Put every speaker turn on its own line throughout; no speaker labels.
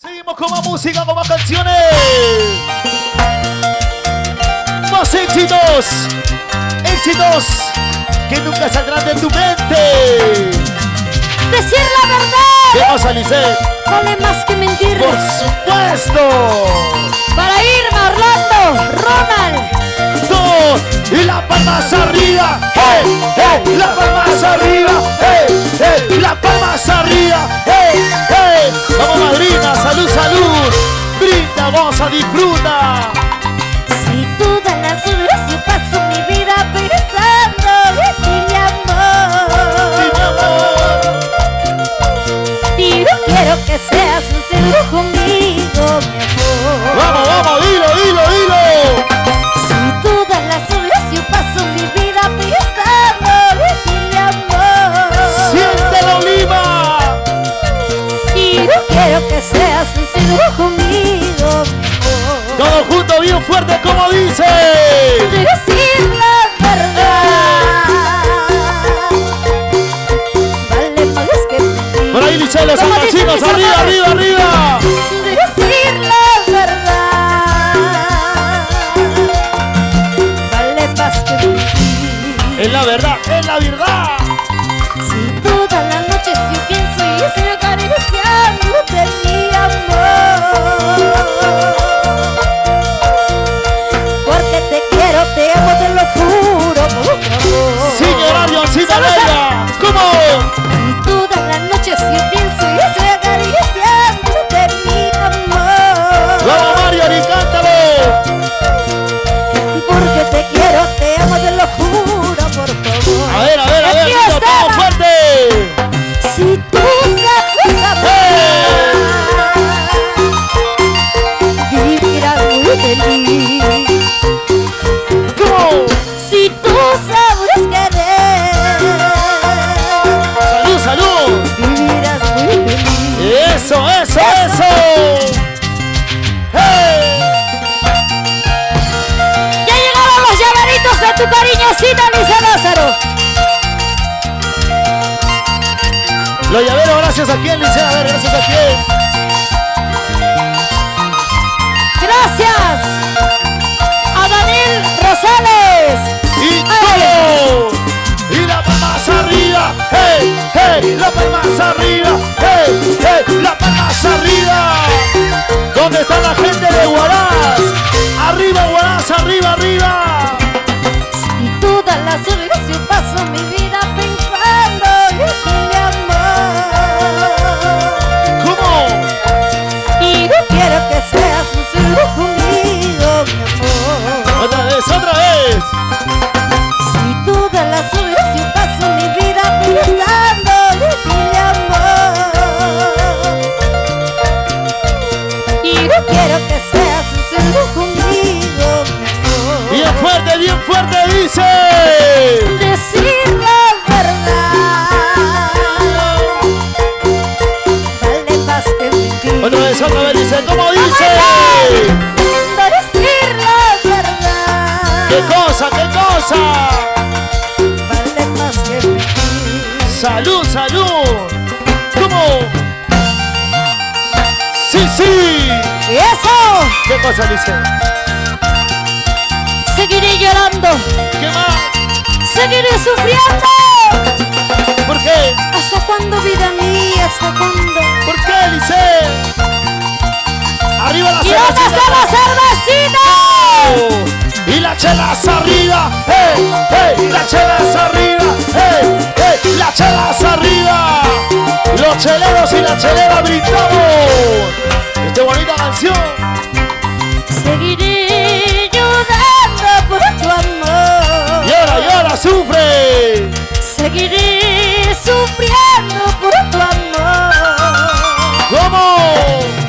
Seguimos con más música, con más canciones. Más éxitos. Éxitos que nunca saldrán de tu mente.
Decir la verdad.
¿Qué pasa, Lisette?
Vale más que mentir.
Por supuesto.
Para Irma, Orlando, Ronald.
Y las palmas arriba, hey, hey, las palmas arriba, hey, hey, las palmas arriba, hey, hey. Vamos, madrina, salud, salud. Brinda, goza, disfruta.
Si todas las horas yo paso mi vida pensando en ti, mi amor. Y no quiero que seas sincero conmigo, mi amor.
Vamos, vamos, dilo, dilo, dilo.
Todas las horas yo paso mi vida pensando en ti, mi amor.
Siéntelo, Lima.
Y no quiero que seas sincero conmigo, mi amor.
Todos juntos, bien fuerte, como dice.
Decir la verdad vale más que mentir.
Por ahí, Lisette, los almacinos, arriba, arriba, arriba.
Decir la verdad
Es la verdad, es la verdad.
si todas las noches yo pienso y estoy acariciándote, mi amor. Porque te quiero, te amo, te lo juro, por favor.
Señora Avioncita Negra, ¿cómo?
Y todas las noches yo pienso y estoy acariciándote, mi amor.
Vamos, Mario, y cántalo.
Porque te quiero, te amo, te lo juro, por favor.
A ver, niños, todo fuerte.
Si tú sabes amar, vivirás muy feliz.
¿Cómo?
Si tú sabes querer,
Salud, salud.
vivirás muy feliz.
Eso, eso, eso. ¡Hey!
Ya llegaron los llaveritos de tu cariñosita, Lisa Lázaro.
Los llaveros, gracias a quién, Licea, a ver, gracias a quién.
Gracias a Daniel Rosales.
Y todo. Y las palmas arriba, hey, hey, las palmas arriba, hey, hey, las palmas arriba. ¿Dónde está la gente de Huaraz? Arriba, Huaraz, arriba, arriba.
Y todas las horas yo paso mi vida pensando en ti, mi amor.
¿Cómo?
Y no quiero que seas sincero conmigo, mi amor.
Otra vez, otra vez.
Si todas las horas yo paso mi vida pensando en ti, mi amor. Y no quiero que seas sincero conmigo, mi amor.
Bien fuerte, dice.
Decir la verdad vale más que mentir.
Otra vez, dice. ¿Cómo dice?
Decir la verdad
¿Qué cosa, qué cosa?
vale más que mentir.
Salud, salud. ¿Cómo? Sí, sí.
Y eso,
¿Qué cosa dice?
seguiré llorando,
¿Qué más?
seguiré sufriendo.
¿Por qué?
¿Hasta cuándo, vida mía? ¿Hasta cuándo?
¿Por qué, Lice? Arriba la
¿Y dónde está la cervecita?
Y las chelas arriba, hey, hey, las chelas arriba, hey, hey, las chelas arriba. Los cheleros y las cheleras brindamos esta bonita canción.
Seguiré llorando por tu amor.
Llora, sufre.
Seguiré sufriendo por tu amor.
¿Cómo?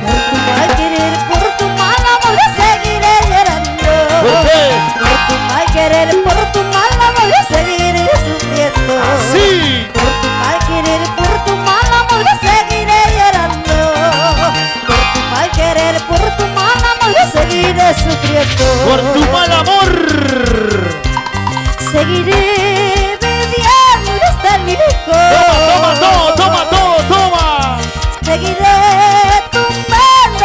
Por tu mal querer, por tu mal amor, seguiré llorando.
¿Por qué?
Por tu mal querer, por tu mal amor, seguiré sufriendo.
Así.
Por tu mal querer, por tu mal amor, seguiré llorando. Por tu mal querer, por tu mal amor, seguiré sufriendo.
Por tu mal amor.
Seguiré bebiendo hasta el licor.
Toma, toma, toma, toma, toma.
Seguiré tumbando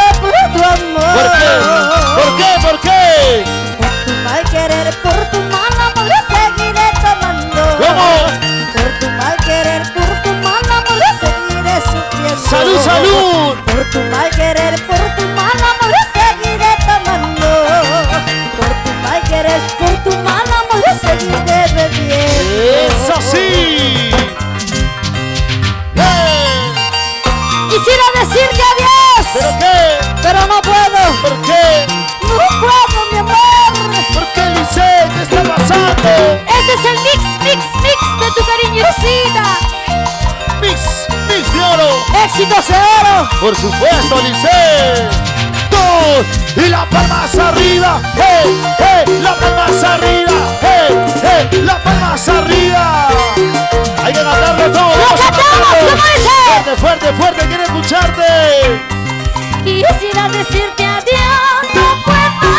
2-0.
Por supuesto, Lice. Todos. Y las palmas arriba. ¡Hey, hey! Las palmas arriba. ¡Hey, hey! Las palmas arriba. Hay que cantarlo todo.
¡Lo cantamos! ¿Cómo dice?
Fuerte, fuerte, fuerte. Quiero escucharte.
Quisiera decirte adiós, no puedo,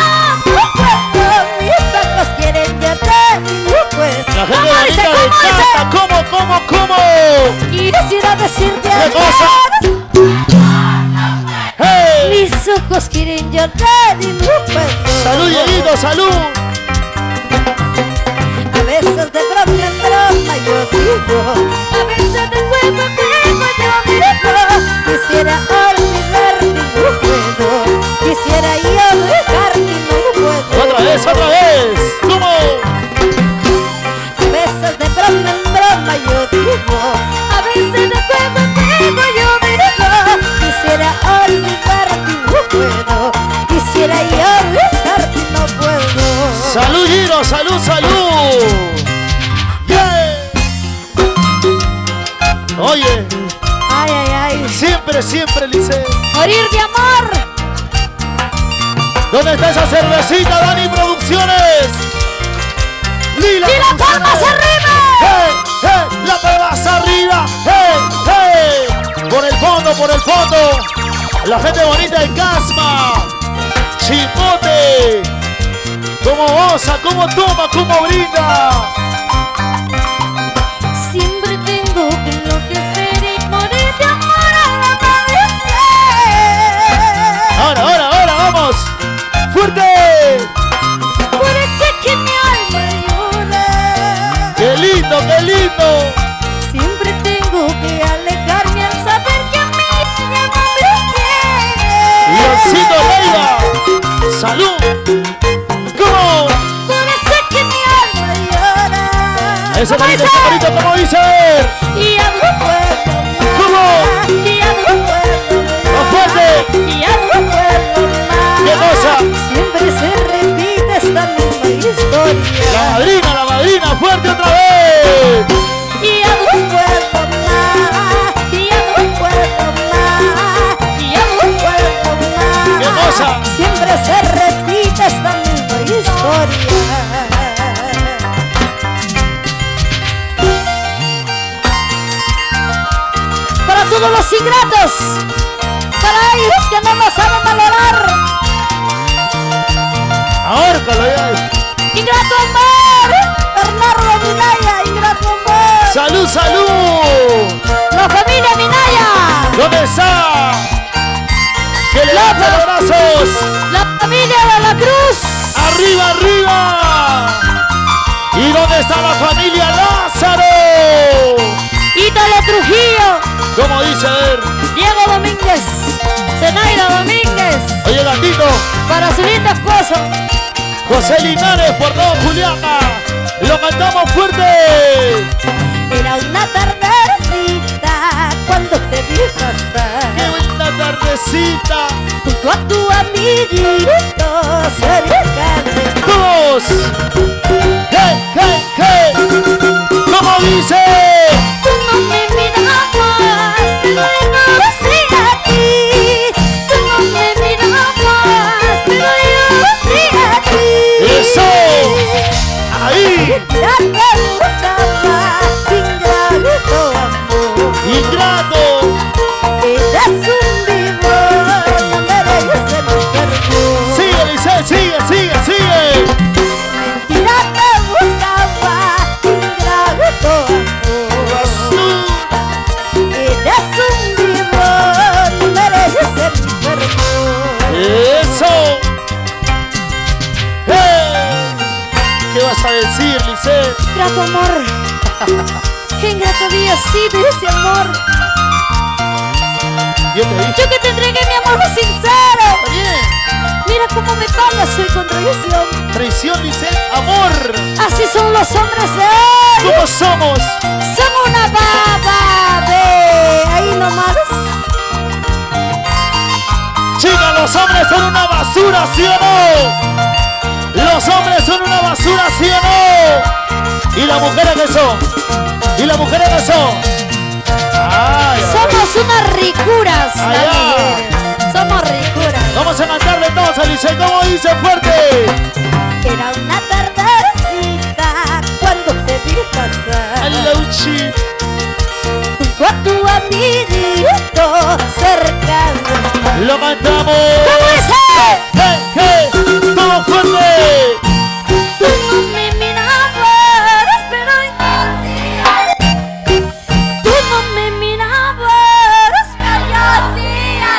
no puedo. Mis ojos quieren verte, no puedo.
La gente
¿Cómo
de
dice?
Anita
¿Cómo
le
dice?
canta. ¿Cómo?
Quisiera decirte
¿Qué
adiós.
cosa? ¡Hey!
Mis ojos quieren llorar y no puedo.
¡Salud, Dieguito, salud!
A veces de broma en broma yo digo, a veces de juego en juego yo digo. Quisiera olvidarte y no puedo. Quisiera yo dejarte y no puedo.
¡Otra vez! ¿Cómo?
A veces de broma en broma yo digo, a veces de juego en juego yo digo. Quisiera olvidarte y no puedo. Quisiera yo dejarte y no puedo.
¡Salud, Giro! ¡Salud! ¡Yeah! Oye,
Ay.
siempre, Lice.
Morir de amor.
¿Dónde está esa cervecita, Dani Producciones? ¡Lila!
¡Y las palmas arriba!
¡Hey! ¡Las palmas arriba! ¡Hey! Por el fondo. La gente bonita de Casma. Chipote. Cómo goza, cómo toma, cómo brinda.
Siempre tengo que enloquecer y morir de amor al amanecer.
Ahora, vamos. ¡Fuerte!
Por eso es que mi alma llora.
¡Qué lindo!
Siempre tengo que alejarme al saber que a mí ya no me quiere.
¡Diosito Leiva! ¡Salud! ¿Cómo?
Por eso es que mi alma llora.
Ese
¿Cómo
carito,
dice?
¿cómo dice?
Y ya no puedo más.
¿Cómo?
Y ya no puedo
¡Más
más.
fuerte!
Y ya no puedo más.
¿Qué cosa?
Siempre se repite esta misma historia.
La madrina, fuerte otra vez.
Y ya no puedo más. Y ya no puedo más. Y ya no puedo más.
¿Qué cosa?
Siempre se repite esta misma historia. Para todos los ingratos, para ellos que no nos saben valorar.
Ahórcalo ya.
Ingrato amor, Bernardo Minaya, ingrato amor.
¡Salud!
La familia Minaya,
¿Dónde está? ¡Que levante los brazos!
la familia de la Cruz.
¡Arriba! ¿Y dónde está la familia Lázaro?
Ítalo Trujillo,
¿Cómo dice él?
Diego Domínguez, Zenaida Domínguez,
Oye, gatito,
para su lindo esposo.
José Linares por Nueva Juliana. ¡Lo cantamos fuerte!
Era una tardecita cuando te vi pasar.
¡Qué buena tardecita!
Junto a tu amiguito cercano.
¡Todos! ¡Hey! ¿Cómo dice?
Tú no me mirabas, pero yo sí a ti. Tú no me mirabas, pero yo sí a ti.
¡Eso! ¡Ahí!
Ya te buscaba, ingrato amor.
¡Ingrato!
Eres un vivo, no mereces mi perdón.
¡Sigue, Lice! ¡Sigue!
Mentira te buscaba, ingrato amor.
¡Azul!
Eres un vivo, no mereces mi perdón.
¡Eso! ¡Hey! ¿Qué vas a decir, Lice?
Ingrato amor, qué ingrato había sido ese amor.
Yo te dije.
Yo que te entregué mi amor sincero.
Está bien.
Mira cómo me pagas hoy con traición.
Traición, Lice. Amor.
Así son los hombres de hoy.
¿Cómo somos?
Son una baba de ahí nomás.
Chicas, los hombres son una basura, ¿sí o no? Los hombres son una basura, ¿sí o no? ¿Y las mujeres qué son? ¡Ay!
Son Somos unas ricuras,
Allá.
también. Somos ricuras.
Vamos a cantarle todos, Alice, como dice fuerte.
Era una tardecita cuando te vi pasar
Alouchi.
junto a tu amiguito cercano.
Lo cantamos.
¿Cómo dice?
Hey, hey, todo fuerte.
Tú no me mirabas, pero yo hacía. Tú no me mirabas, pero yo hacía.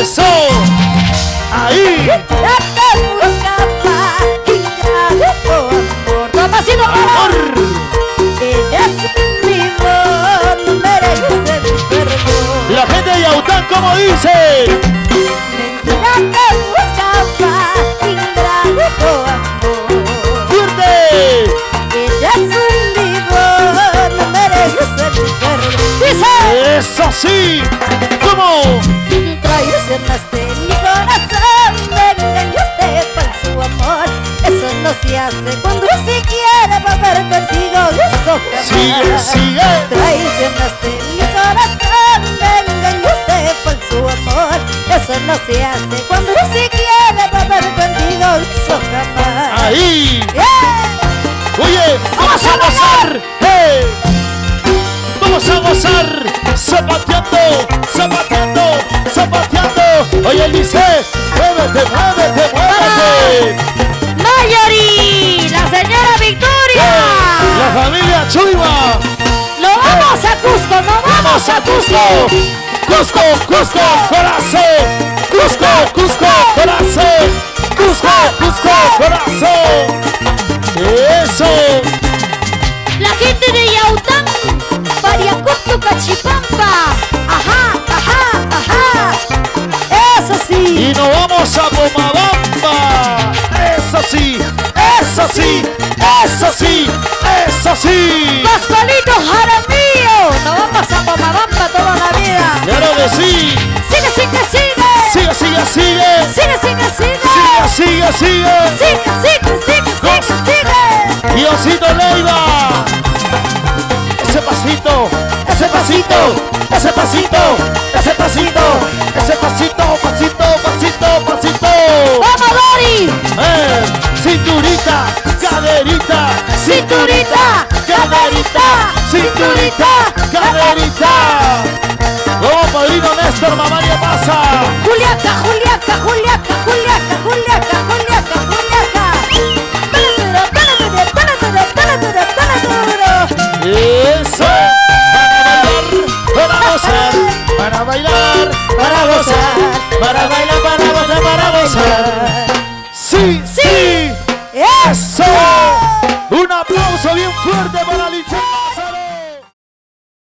Eso. Ahí.
Ya te buscaba y ya de tu amor. Papacito,
Amor.
eres vivo, no mereces mi perdón.
La gente de Yaután, como dice.
Mentira te buscaba y ya de tu amor.
Fuerte.
Eres un vivo, no mereces mi perdón. Dice.
Eso sí. ¿Cómo?
Traicionaste mi corazón, me engañaste con su amor. Eso no se hace cuando se quiere volver contigo. Eso jamás.
Sigue, sigue.
Traicionaste mi corazón, me engañaste con su amor. Eso no se hace cuando se quiere volver contigo. Eso jamás.
Ahí.
Yeah.
Oye, vamos a gozar. Hey. Vamos a gozar. Zapateando, zapateando, zapateando. Oye, Lice, muévete, muévete, muévete.
Mayori, la señora Victoria.
La familia Chuiva.
Lo vamos a Cusco, no
Vamos a Cusco. Cusco, Cusco, corazón. Cusco, Cusco, corazón. Cusco, Cusco, corazón. Eso.
la gente de Yaután, Pariacucto, Cachipampa. Ajá, ajá, ajá. Eso sí.
Y nos vamos a Pomabamba. Eso sí, eso sí, eso sí, eso sí.
Pascualito Jaramillo. Nos vamos a Pomabamba toda la vida.
Claro que sí.
Sigue, sigue, sigue.
Sigue, sigue, sigue.
Sigue, sigue, sigue.
Sigue, sigue, sigue.
Sigue, sigue, sigue, sigue, sigue.
Diosito Leiva. Ese pasito, ese pasito, ese pasito, ese pasito, ese pasito, pasito, pasito, pasito.
¡Vamos, Dori!
Cinturita, caderita,
¡Cinturita!
caderita, cinturita, caderita. Vamos, padrino Néstor, mamá ya pasa.
Juliaca, Juliaca, Juliaca, Juliaca, Juliaca, Juliaca, Juliaca. Dale duro, dale duro.
Eso. Para gozar, para bailar, para gozar, para bailar, para gozar, para gozar. Sí, sí. Eso. Un aplauso bien fuerte para